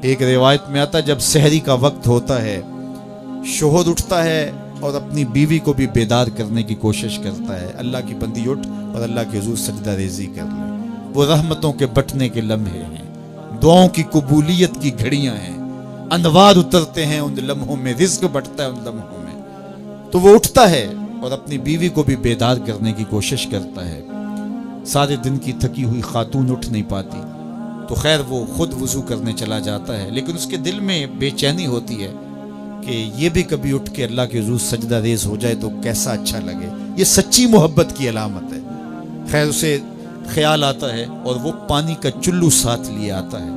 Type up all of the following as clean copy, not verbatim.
ایک روایت میں آتا ہے جب سحری کا وقت ہوتا ہے شوہر اٹھتا ہے اور اپنی بیوی کو بھی بیدار کرنے کی کوشش کرتا ہے، اللہ کی بندی اٹھ اور اللہ کے حضور سجدہ ریزی کر لے۔ وہ رحمتوں کے بٹنے کے لمحے ہیں، دعاؤں کی قبولیت کی گھڑیاں ہیں، انوار اترتے ہیں ان لمحوں میں، رزق بٹتا ہے ان لمحوں میں۔ تو وہ اٹھتا ہے اور اپنی بیوی کو بھی بیدار کرنے کی کوشش کرتا ہے۔ سارے دن کی تھکی ہوئی خاتون اٹھ نہیں پاتی تو خیر وہ خود وضو کرنے چلا جاتا ہے، لیکن اس کے دل میں بے چینی ہوتی ہے کہ یہ بھی کبھی اٹھ کے اللہ کے حضور سجدہ ریز ہو جائے تو کیسا اچھا لگے۔ یہ سچی محبت کی علامت ہے۔ خیر اسے خیال آتا ہے اور وہ پانی کا چلو ساتھ لیے آتا ہے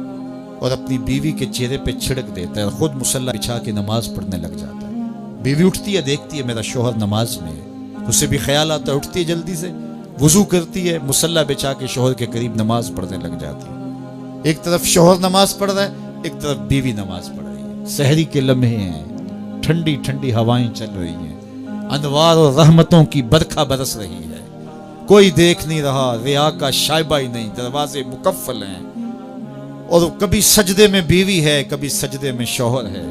اور اپنی بیوی کے چہرے پہ چھڑک دیتا ہے اور خود مصلی بچھا کے نماز پڑھنے لگ جاتا ہے۔ بیوی اٹھتی ہے، دیکھتی ہے میرا شوہر نماز میں ہے، اسے بھی خیال آتا ہے، اٹھتی ہے جلدی سے، وضو کرتی ہے، مصلی بچھا کے شوہر کے قریب نماز پڑھنے لگ جاتی ہے۔ ایک طرف شوہر نماز پڑھ رہا ہے، ایک طرف بیوی نماز پڑھ رہی ہے۔ سحری کے لمحے ہیں، ٹھنڈی ٹھنڈی ہوائیں چل رہی ہیں، انوار اور رحمتوں کی برکھا برس رہی ہے، کوئی دیکھ نہیں رہا، ریا کا شائبہ ہی نہیں، دروازے مکفل ہیں، اور کبھی سجدے میں بیوی ہے، کبھی سجدے میں شوہر ہے،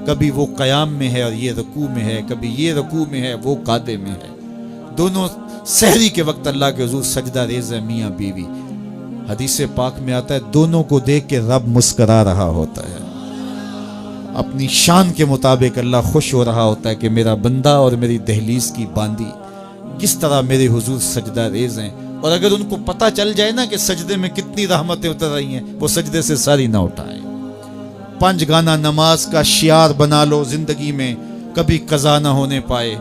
کبھی وہ قیام میں ہے اور یہ رکوع میں ہے، کبھی یہ رکوع میں ہے وہ قعدے میں ہے۔ دونوں سحری کے وقت اللہ کے حضور سجدہ ریز ہے، میاں بیوی۔ حدیث پاک میں آتا ہے دونوں کو دیکھ کے رب مسکرا رہا ہوتا ہے، اپنی شان کے مطابق اللہ خوش ہو رہا ہوتا ہے کہ میرا بندہ اور میری دہلیز کی باندی کس طرح میرے حضور سجدہ ریز ہیں۔ اور اگر ان کو پتہ چل جائے نا کہ سجدے میں کتنی رحمتیں اتر رہی ہیں، وہ سجدے سے ساری نہ اٹھائیں۔ 5 گانا نماز کا شعار بنا لو زندگی میں، کبھی قضا نہ ہونے پائے،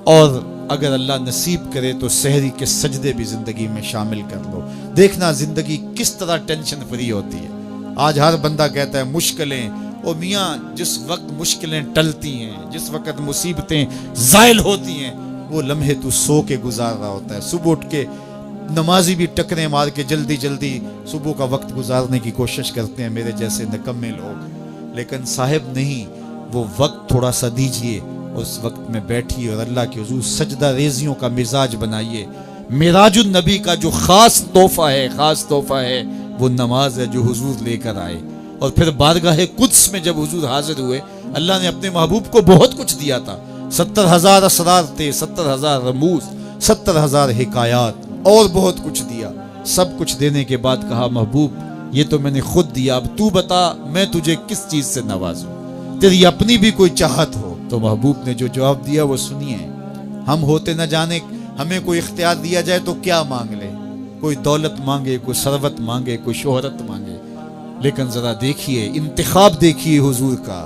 اور اگر اللہ نصیب کرے تو سحری کے سجدے بھی زندگی میں شامل کر لو۔ دیکھنا زندگی کس طرح ٹینشن فری ہوتی ہے۔ آج ہر بندہ کہتا ہے مشکلیں، او میاں جس وقت مشکلیں ٹلتی ہیں، جس وقت مصیبتیں زائل ہوتی ہیں، وہ لمحے تو سو کے گزار رہا ہوتا ہے۔ صبح اٹھ کے نمازی بھی ٹکریں مار کے جلدی جلدی صبح کا وقت گزارنے کی کوشش کرتے ہیں میرے جیسے نکمے لوگ، لیکن صاحب نہیں، وہ وقت تھوڑا سا دیجئے، اس وقت میں بیٹھیے اور اللہ کے حضور سجدہ ریزیوں کا مزاج بنائیے۔ معراج النبی کا جو خاص تحفہ ہے وہ نماز ہے جو حضور لے کر آئے، اور پھر بارگاہ قدس میں جب حضور حاضر ہوئے، اللہ نے اپنے محبوب کو بہت کچھ دیا تھا۔ 70,000 اسرار تھے، 70,000 رموز، 70,000 حکایات، اور بہت کچھ دیا۔ سب کچھ دینے کے بعد کہا محبوب یہ تو میں نے خود دیا، اب تو بتا میں تجھے کس چیز سے نوازوں، تیری اپنی بھی کوئی چاہت ہو۔ تو محبوب نے جو جواب دیا وہ سنیے، ہم ہوتے نہ جانے ہمیں کوئی اختیار دیا جائے تو کیا مانگ لے، کوئی دولت مانگے، کوئی ثروت مانگے، کوئی شہرت مانگے، لیکن ذرا دیکھیے انتخاب دیکھیے حضور کا،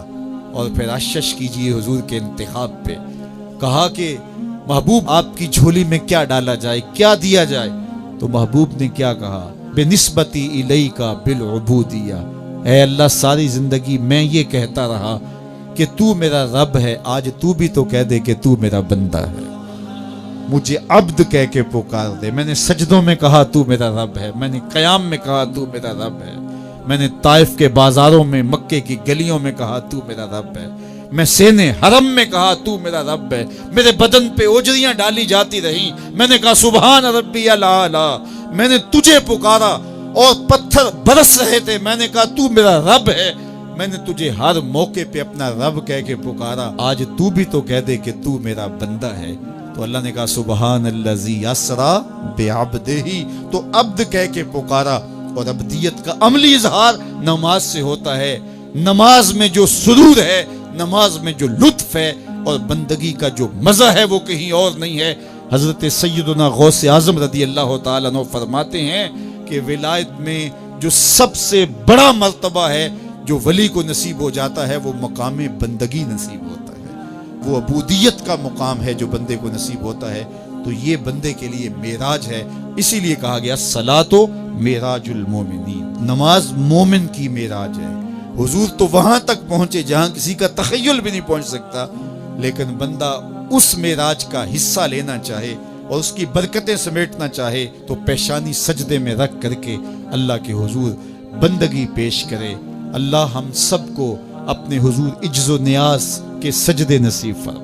اور پھر اشش کیجئے حضور کے انتخاب پہ۔ کہا کہ محبوب آپ کی جھولی میں کیا ڈالا جائے، کیا دیا جائے؟ تو محبوب نے کیا کہا، بنسبتی الیک بالعبودیہ، اے اللہ ساری زندگی میں یہ کہتا رہا کہ تو میرا رب ہے، آج تو بھی تو کہہ دے کہ تو میرا بندہ ہے، مجھے عبد کہہ کے پکار دے۔ میں نے سجدوں میں کہا تو میرا رب ہے، میں نے قیام میں کہا تو میرا رب ہے، میں نے طائف کے بازاروں میں، مکے کی گلیوں میں کہا تو میرا رب ہے، میں سینے حرم میں کہا تو میرا رب ہے، میرے بدن پہ اوجریاں ڈالی جاتی رہیں، میں نے کہا سبحان ربی الاعلی، میں نے تجھے پکارا، اور پتھر برس رہے تھے، میں نے کہا تو میرا رب ہے، میں نے تجھے ہر موقع پہ اپنا رب کہہ کے پکارا، آج تو بھی تو کہہ دے کہ تو میرا بندہ ہے۔ تو اللہ نے کہا سبحان الذی اسری بعبدہ، تو عبد کہہ کے پکارا، اور عبدیت کا عملی اظہار نماز سے ہوتا ہے۔ نماز میں جو سرور ہے، نماز میں جو لطف ہے، اور بندگی کا جو مزہ ہے وہ کہیں اور نہیں ہے۔ حضرت سیدنا غوث اعظم رضی اللہ تعالیٰ عنہ فرماتے ہیں کہ ولایت میں جو سب سے بڑا مرتبہ ہے جو ولی کو نصیب ہو جاتا ہے، وہ مقام بندگی نصیب ہوتا ہے، وہ عبودیت کا مقام ہے جو بندے کو نصیب ہوتا ہے۔ تو یہ بندے کے لیے معراج ہے، اسی لیے کہا گیا الصلاۃ معراج المومنین، نماز مومن کی معراج ہے۔ حضور تو وہاں تک پہنچے جہاں کسی کا تخیل بھی نہیں پہنچ سکتا، لیکن بندہ اس معراج کا حصہ لینا چاہے اور اس کی برکتیں سمیٹنا چاہے تو پیشانی سجدے میں رکھ کر کے اللہ کے حضور بندگی پیش کرے۔ اللہ ہم سب کو اپنے حضور عجز و نیاز کے سجدے نصیب فرمائے۔